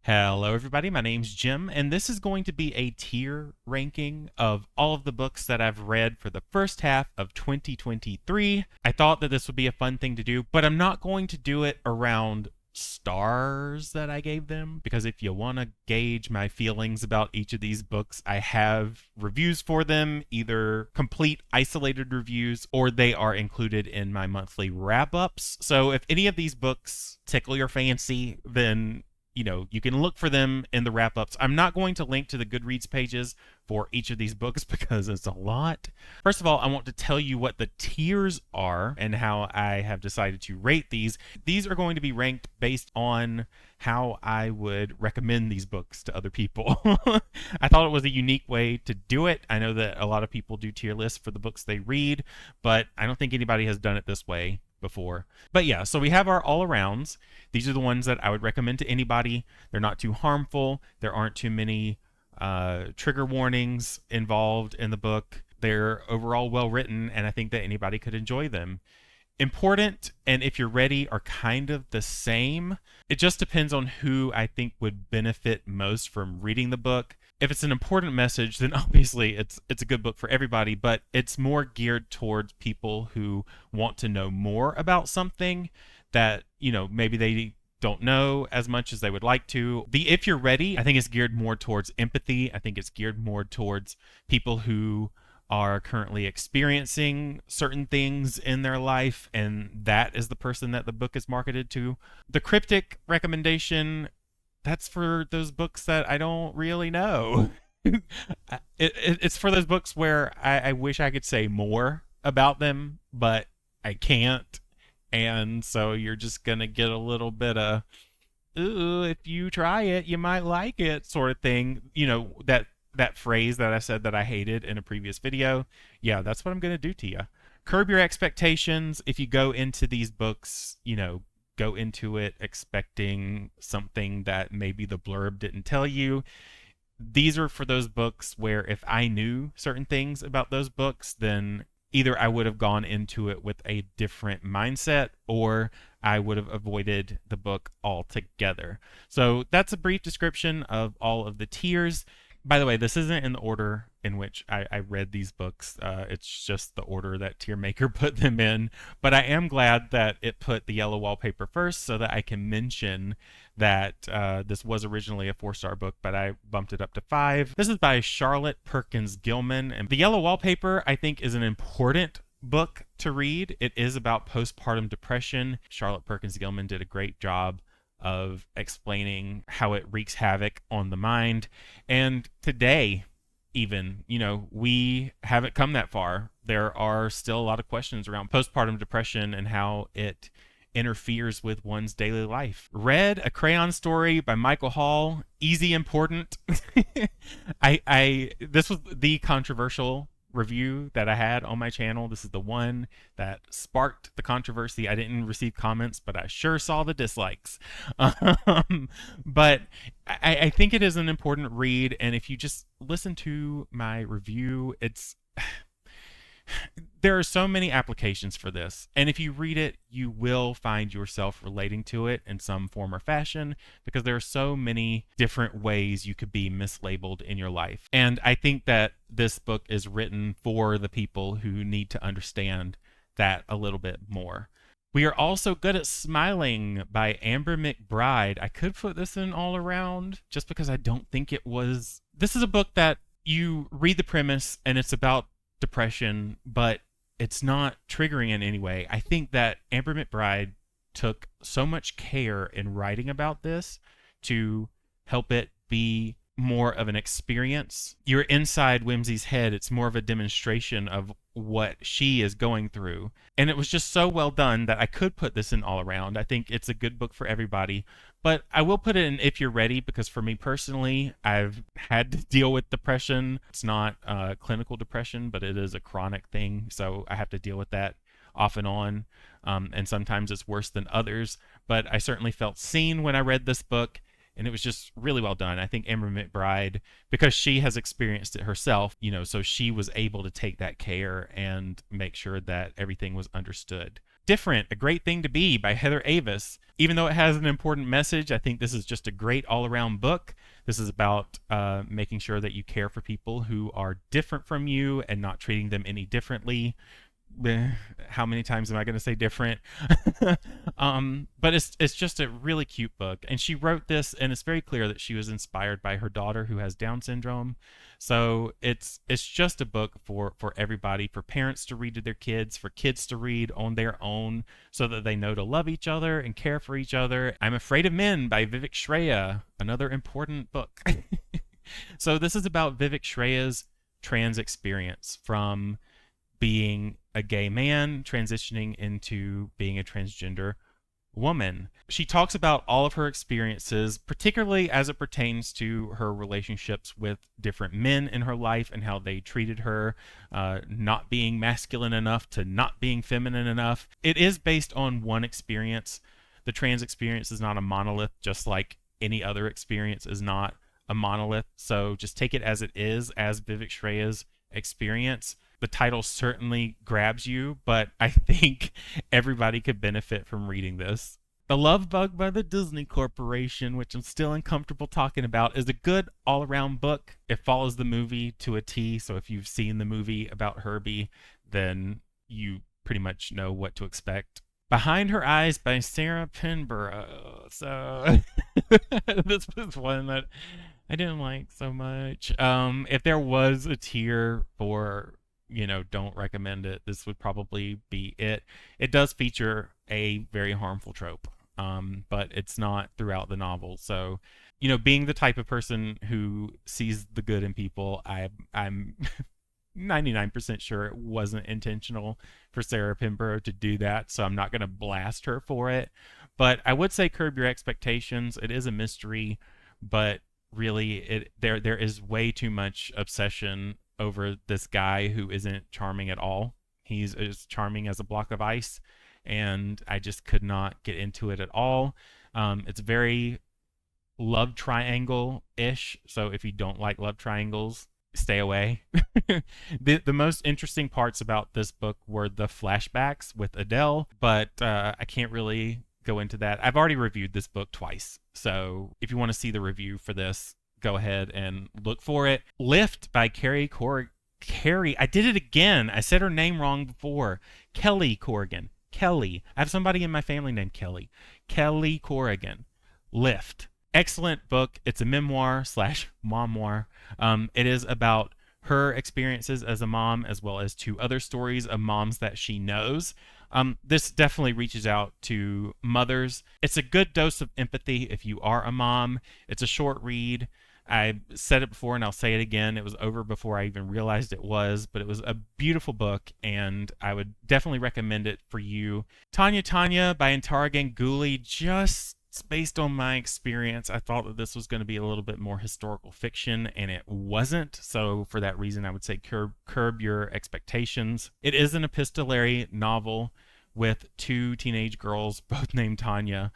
Hello, everybody. My name's Jim, and this is going to be a tier ranking of all of the books that I've read for the first half of 2023. I thought that this would be a fun thing to do, but I'm not going to do it around stars that I gave them, because if you want to gauge my feelings about each of these books, I have reviews for them, either complete isolated reviews or they are included in my monthly wrap-ups. So if any of these books tickle your fancy, then you can look for them in the wrap-ups. I'm not going to link to the Goodreads pages for each of these books because it's a lot. First of all, I want to tell you what the tiers are and how I have decided to rate these. These are going to be ranked based on how I would recommend these books to other people. I thought it was a unique way to do it. I know that a lot of people do tier lists for the books they read, but I don't think anybody has done it this way before. But yeah, so we have our all-arounds. These are the ones that I would recommend to anybody. They're not too harmful. There aren't too many trigger warnings involved in the book. They're overall well written, and I think that anybody could enjoy them. Important and If You're Ready are kind of the same. It just depends on who I think would benefit most from reading the book. If it's an important message, then obviously it's a good book for everybody, but it's more geared towards people who want to know more about something that, maybe they don't know as much as they would like to. The If You're Ready, I think is geared more towards empathy. I think it's geared more towards people who are currently experiencing certain things in their life, and that is the person that the book is marketed to. The cryptic recommendation, that's for those books that I don't really know. It's for those books where I wish I could say more about them, but I can't. And so you're just going to get a little bit of, ooh, if you try it, you might like it sort of thing. That phrase that I said that I hated in a previous video. Yeah, that's what I'm going to do to you. Curb your expectations. If you go into these books, go into it expecting something that maybe the blurb didn't tell you. These are for those books where if I knew certain things about those books, then either I would have gone into it with a different mindset or I would have avoided the book altogether. So that's a brief description of all of the tiers. By the way, this isn't in the order in which I read these books. It's just the order that Tier Maker put them in. But I am glad that it put the Yellow Wallpaper first so that I can mention that this was originally a 4-star book, but I bumped it up to 5. This is by Charlotte Perkins Gilman. And the Yellow Wallpaper, I think, is an important book to read. It is about postpartum depression. Charlotte Perkins Gilman did a great job of explaining how it wreaks havoc on the mind. And today, even, we haven't come that far. There are still a lot of questions around postpartum depression and how it interferes with one's daily life. Read A Crayon Story by Michael Hall. Easy important. This was the controversial review that I had on my channel. This is the one that sparked the controversy. I didn't receive comments, but I sure saw the dislikes. But I think it is an important read, and if you just listen to my review, there are so many applications for this, and if you read it, you will find yourself relating to it in some form or fashion, because there are so many different ways you could be mislabeled in your life. And I think that this book is written for the people who need to understand that a little bit more. We Are All So Good at Smiling by Amber McBride. I could put this in all around just because I don't think it was. This is a book that you read the premise and it's about depression, but it's not triggering in any way. I think that Amber McBride took so much care in writing about this to help it be more of an experience. You're inside Whimsy's head. It's more of a demonstration of what she is going through. And it was just so well done that I could put this in all around. I think it's a good book for everybody. But I will put it in If You're Ready, because for me personally, I've had to deal with depression. It's not clinical depression, but it is a chronic thing. So I have to deal with that off and on. And sometimes it's worse than others. But I certainly felt seen when I read this book. And it was just really well done. I think Amber McBride, because she has experienced it herself, so she was able to take that care and make sure that everything was understood. Different, A Great Thing to Be by Heather Avis. Even though it has an important message, I think this is just a great all-around book. This is about making sure that you care for people who are different from you and not treating them any differently. How many times am I going to say different? But it's just a really cute book. And she wrote this, and it's very clear that she was inspired by her daughter who has Down syndrome. So it's just a book for everybody, for parents to read to their kids, for kids to read on their own, so that they know to love each other and care for each other. I'm Afraid of Men by Vivek Shraya, another important book. So this is about Vivek Shraya's trans experience, from being a gay man transitioning into being a transgender woman. She talks about all of her experiences, particularly as it pertains to her relationships with different men in her life and how they treated her, not being masculine enough to not being feminine enough. It is based on one experience. The trans experience is not a monolith, just like any other experience is not a monolith. So just take it as it is, as Vivek Shraya's experience. The title certainly grabs you, but I think everybody could benefit from reading this. The Love Bug by the Disney Corporation, which I'm still uncomfortable talking about, is a good all-around book. It follows the movie to a T, so if you've seen the movie about Herbie, then you pretty much know what to expect. Behind Her Eyes by Sarah Pinborough. So this was one that I didn't like so much. If there was a tier for, don't recommend it, this would probably be it. It does feature a very harmful trope, but it's not throughout the novel. So, being the type of person who sees the good in people, I'm 99% sure it wasn't intentional for Sarah Pinborough to do that, so I'm not going to blast her for it. But I would say curb your expectations. It is a mystery, but really there is way too much obsession over this guy who isn't charming at all. He's as charming as a block of ice, and I just could not get into it at all. It's very love triangle-ish, so if you don't like love triangles, stay away. The most interesting parts about this book were the flashbacks with Adele, but I can't really go into that. I've already reviewed this book twice, so if you want to see the review for this, go ahead and look for it. Lift by Carrie, I did it again. I said her name wrong before. Kelly Corrigan. Kelly. I have somebody in my family named Kelly. Kelly Corrigan. Lift. Excellent book. It's a memoir/memoir. It is about her experiences as a mom, as well as 2 other stories of moms that she knows. This definitely reaches out to mothers. It's a good dose of empathy if you are a mom. It's a short read. I said it before and I'll say it again. It was over before I even realized it was, but it was a beautiful book and I would definitely recommend it for you. Tanya Tania by Antara Ganguly, just based on my experience, I thought that this was going to be a little bit more historical fiction, and it wasn't. So for that reason, I would say curb your expectations. It is an epistolary novel with 2 teenage girls, both named Tanya,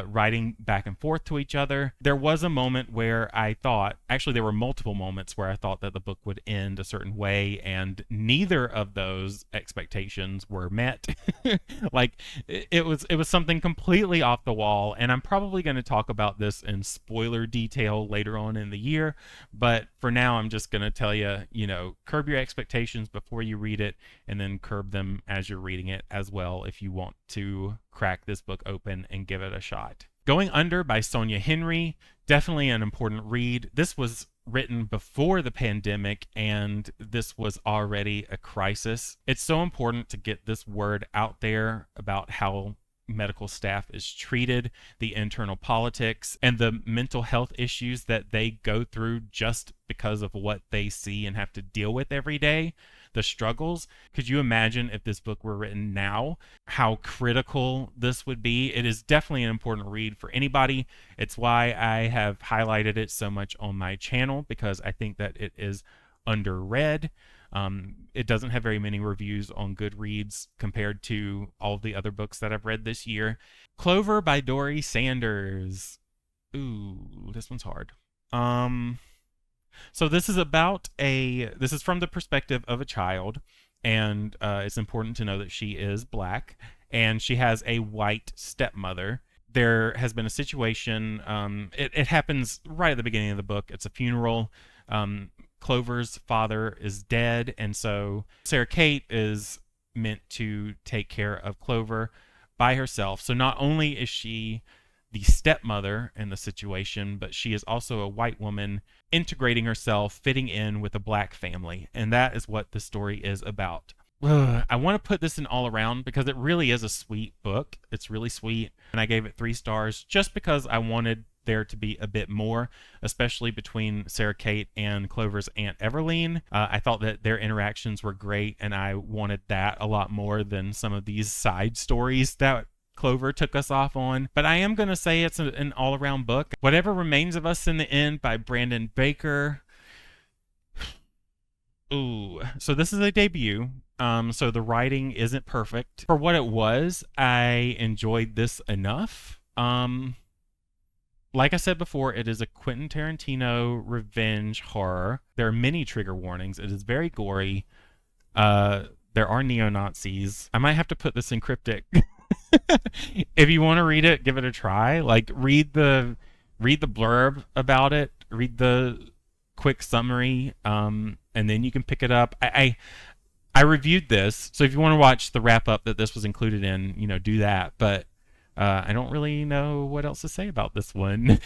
writing back and forth to each other. There was a moment where I thought, actually there were multiple moments where I thought that the book would end a certain way, and neither of those expectations were met. Like, it was something completely off the wall, and I'm probably going to talk about this in spoiler detail later on in the year, but for now I'm just going to tell you, curb your expectations before you read it, and then curb them as you're reading it as well, if you want to crack this book open and give it a shot. Going Under by Sonia Henry, definitely an important read. This was written before the pandemic, and this was already a crisis. It's so important to get this word out there about how medical staff is treated, the internal politics, and the mental health issues that they go through just because of what they see and have to deal with every day. The struggles. Could you imagine if this book were written now, how critical this would be? It is definitely an important read for anybody. It's why I have highlighted it so much on my channel, because I think that it is underread. It doesn't have very many reviews on Goodreads compared to all of the other books that I've read this year. Clover by Dory Sanders. Ooh, this one's hard. So this is this is from the perspective of a child, and it's important to know that she is Black, and she has a white stepmother. There has been a situation, it happens right at the beginning of the book. It's a funeral. Clover's father is dead, and so Sarah Kate is meant to take care of Clover by herself. So not only is she the stepmother in the situation, but she is also a white woman integrating herself, fitting in with a black family. And that is what the story is about. I want to put this in all around because it really is a sweet book. It's really sweet. And I gave it 3 stars just because I wanted there to be a bit more, especially between Sarah Kate and Clover's Aunt Everline. I thought that their interactions were great, and I wanted that a lot more than some of these side stories that Clover took us off on. But I am going to say it's an all-around book. Whatever Remains of Us in the End by Brandon Baker. Ooh, so this is a debut. So the writing isn't perfect. For what it was, I enjoyed this enough. Like I said before, it is a Quentin Tarantino revenge horror. There are many trigger warnings. It is very gory. There are neo-Nazis. I might have to put this in cryptic. If you want to read it, give it a try. Like, read the blurb about it. Read the quick summary, and then you can pick it up. I reviewed this, so if you want to watch the wrap-up that this was included in, do that. But I don't really know what else to say about this one.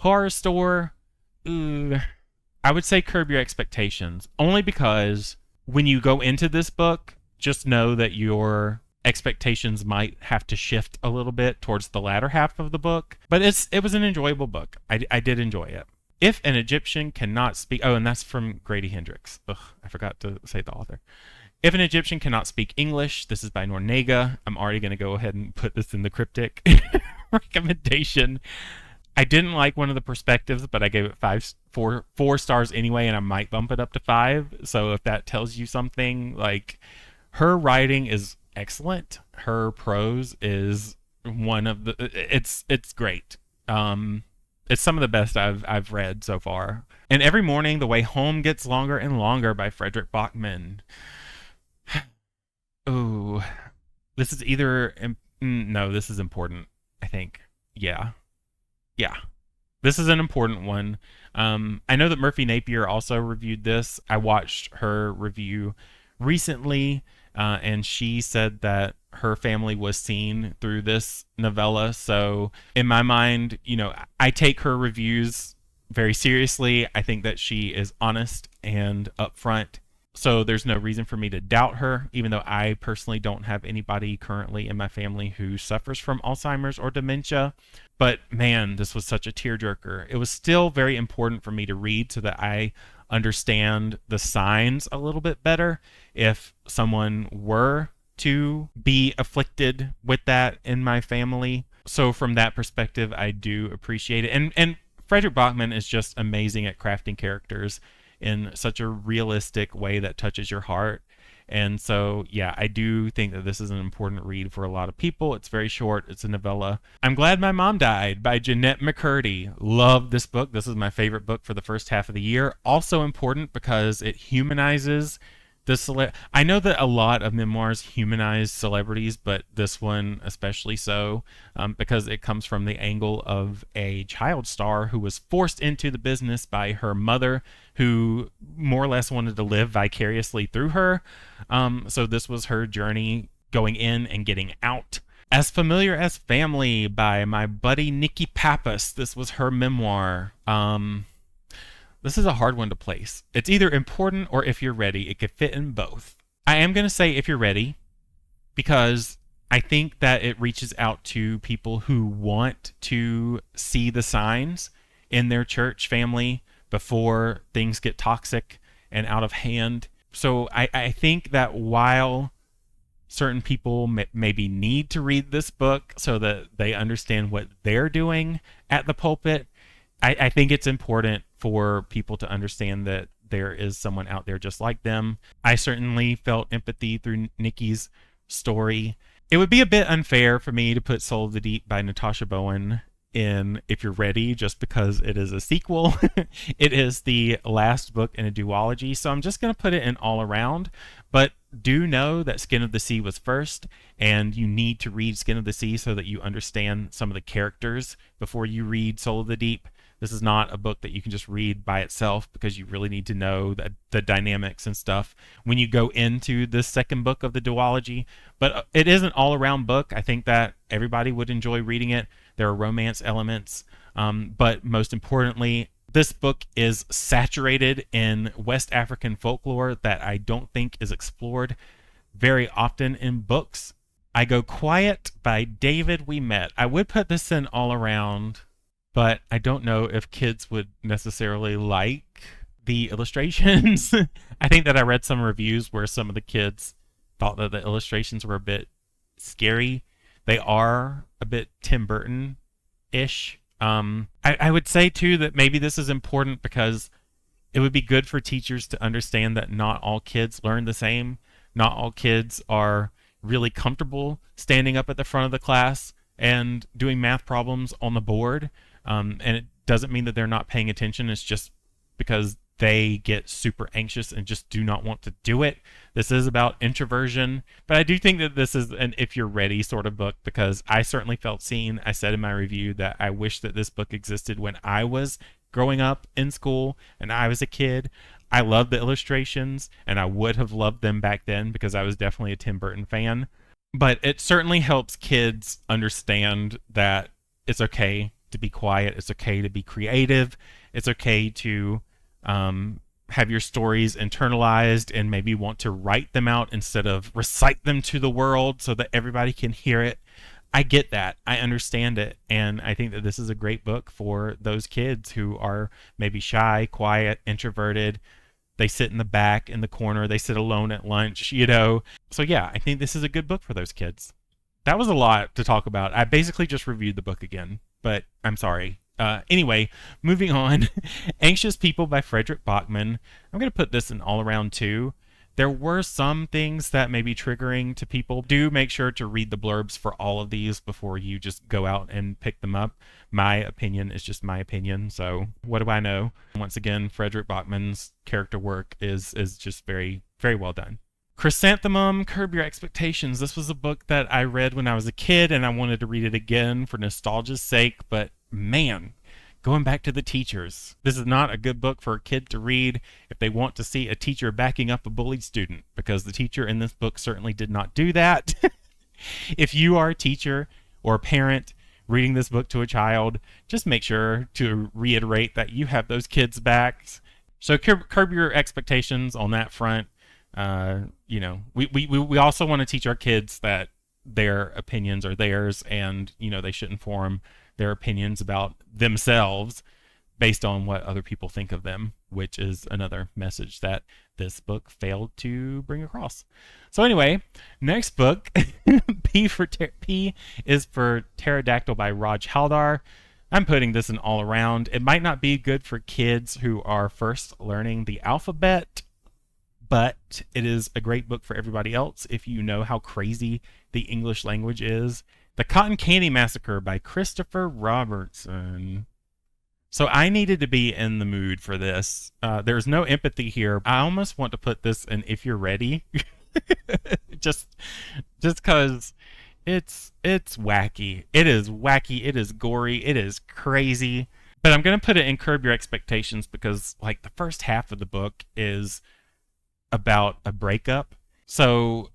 Horrorstör, I would say curb your expectations. Only because when you go into this book, just know that your expectations might have to shift a little bit towards the latter half of the book. But it was an enjoyable book. I did enjoy it. If an Egyptian cannot speak... Oh, and that's from Grady Hendrix. Ugh, I forgot to say the author. If an Egyptian cannot speak English, this is by Nornega. I'm already going to go ahead and put this in the cryptic recommendation. I didn't like one of the perspectives, but I gave it four stars anyway, and I might bump it up to 5. So if that tells you something, like, her writing is excellent. Her prose is one of the... It's great. It's some of the best I've read so far. And Every Morning, The Way Home Gets Longer and Longer by Frederick Bachman. Oh, this is either... No, this is important, I think. Yeah. This is an important one. I know that Murphy Napier also reviewed this. I watched her review recently, and she said that her family was seen through this novella. So in my mind, I take her reviews very seriously. I think that she is honest and upfront. So there's no reason for me to doubt her, even though I personally don't have anybody currently in my family who suffers from Alzheimer's or dementia. But man, this was such a tearjerker. It was still very important for me to read so that I understand the signs a little bit better if someone were to be afflicted with that in my family. So from that perspective, I do appreciate it. And Frederick Bachman is just amazing at crafting characters in such a realistic way that touches your heart. And so, yeah, I do think that this is an important read for a lot of people. It's very short. It's a novella. I'm Glad My Mom Died by Jeanette McCurdy. Love this book. This is my favorite book for the first half of the year. Also important because it humanizes I know that a lot of memoirs humanize celebrities, but this one especially so, because it comes from the angle of a child star who was forced into the business by her mother, who more or less wanted to live vicariously through her. So this was her journey going in and getting out. As Familiar as Family by my buddy Nikki Pappas. This was her memoir. This is a hard one to place. It's either important or If You're Ready. It could fit in both. I am going to say If You're Ready because I think that it reaches out to people who want to see the signs in their church family before things get toxic and out of hand. So I think that while certain people maybe need to read this book so that they understand what they're doing at the pulpit, I think it's important for people to understand that there is someone out there just like them. I certainly felt empathy through Nikki's story. It would be a bit unfair for me to put Soul of the Deep by Natasha Bowen in If You're Ready just because it is a sequel. It is the last book in a duology, so I'm just going to put it in all around. But do know that Skin of the Sea was first, and you need to read Skin of the Sea so that you understand some of the characters before you read Soul of the Deep. This is not a book that you can just read by itself, because you really need to know the dynamics and stuff when you go into this second book of the duology. But it is an all-around book. I think that everybody would enjoy reading it. There are romance elements, but most importantly, this book is saturated in West African folklore that I don't think is explored very often in books. I Go Quiet by David Ouimet. I would put this in all around, but I don't know if kids would necessarily like the illustrations. I think that I read some reviews where some of the kids thought that the illustrations were a bit scary. They are a bit Tim Burton-ish. I would say, too, that maybe this is important because it would be good for teachers to understand that not all kids learn the same. Not all kids are really comfortable standing up at the front of the class and doing math problems on the board. And it doesn't mean that they're not paying attention. It's just because they get super anxious and just do not want to do it. This is about introversion, but I do think that this is an if you're ready sort of book, because I certainly felt seen. I said in my review that I wish that this book existed when I was growing up in school and I was a kid. I love the illustrations, and I would have loved them back then because I was definitely a Tim Burton fan. But it certainly helps kids understand that it's okay to be quiet. It's okay to be creative. It's okay to have your stories internalized and maybe want to write them out instead of recite them to the world so that everybody can hear it. I get that. I understand it. And I think that this is a great book for those kids who are maybe shy, quiet, introverted. They sit in the back, in the corner. They sit alone at lunch, you know. So yeah, I think this is a good book for those kids. That was a lot to talk about. I basically just reviewed the book again, but I'm sorry. Anyway, moving on. Anxious People by Frederick Bachman. I'm going to put this in all around 2. There were some things that may be triggering to people. Do make sure to read the blurbs for all of these before you just go out and pick them up. My opinion is just my opinion, so what do I know? Once again, Frederick Bachman's character work is just very, very well done. Chrysanthemum, Curb Your Expectations. This was a book that I read when I was a kid, and I wanted to read it again for nostalgia's sake, but man, going back to the teachers. This is not a good book for a kid to read if they want to see a teacher backing up a bullied student, because the teacher in this book certainly did not do that. If you are a teacher or a parent reading this book to a child, just make sure to reiterate that you have those kids' backs. So curb your expectations on that front. You know, we also want to teach our kids that their opinions are theirs, and, you know, they shouldn't form their opinions about themselves based on what other people think of them, which is another message that this book failed to bring across. So anyway, next book, P is for Pterodactyl by Raj Haldar. I'm putting this in all around. It might not be good for kids who are first learning the alphabet, but it is a great book for everybody else if you know how crazy the English language is. The Cotton Candy Massacre by Christopher Robertson. So I needed to be in the mood for this. There's no empathy here. I almost want to put this in if you're ready. just because it's wacky. It is wacky. It is gory. It is crazy. But I'm going to put it in Curb Your Expectations because, like, the first half of the book is about a breakup. So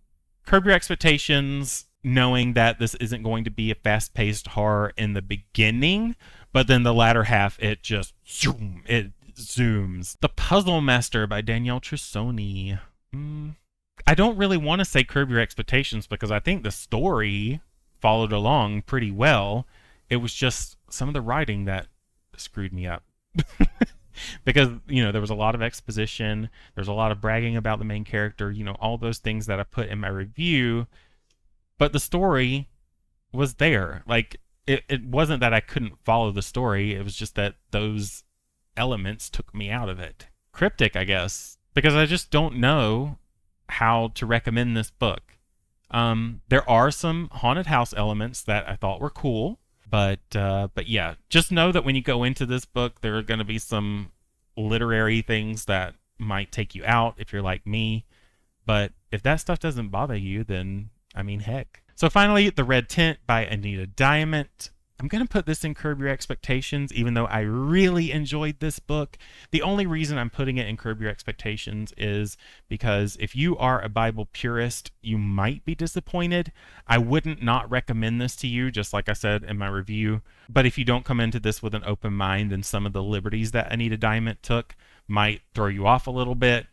Curb Your Expectations, knowing that this isn't going to be a fast-paced horror in the beginning, but then the latter half, it just zooms. The Puzzle Master by Danielle Trussoni. I don't really want to say Curb Your Expectations because I think the story followed along pretty well. It was just some of the writing that screwed me up. Because, you know, there was a lot of exposition. There's a lot of bragging about the main character, you know, all those things that I put in my review. But the story was there. Like, it wasn't that I couldn't follow the story. It was just that those elements took me out of it. Cryptic, I guess, because I just don't know how to recommend this book. There are some haunted house elements that I thought were cool, but yeah, just know that when you go into this book, there are going to be some literary things that might take you out if you're like me. But if that stuff doesn't bother you, then I mean, heck. So finally, The Red Tent by Anita Diamant. I'm going to put this in Curb Your Expectations, even though I really enjoyed this book. The only reason I'm putting it in Curb Your Expectations is because if you are a Bible purist, you might be disappointed. I wouldn't not recommend this to you, just like I said in my review. But if you don't come into this with an open mind, then some of the liberties that Anita Diamant took might throw you off a little bit.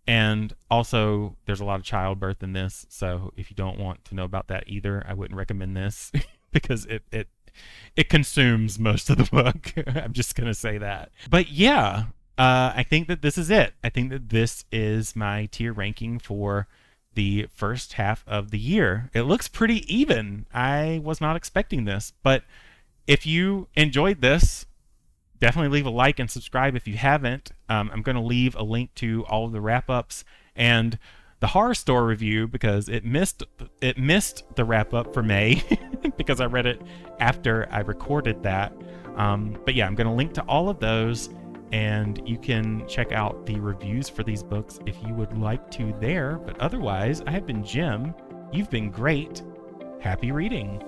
And also, there's a lot of childbirth in this, so if you don't want to know about that either, I wouldn't recommend this because it consumes most of the book. I'm just going to say that. But yeah, I think that this is it. I think that this is my tier ranking for the first half of the year. It looks pretty even. I was not expecting this. But if you enjoyed this, definitely leave a like and subscribe if you haven't. I'm going to leave a link to all of the wrap-ups and the Horrorstör review because it missed the wrap-up for May because I read it after I recorded that. But yeah, I'm going to link to all of those, and you can check out the reviews for these books if you would like to there. But otherwise, I have been Jim. You've been great. Happy reading.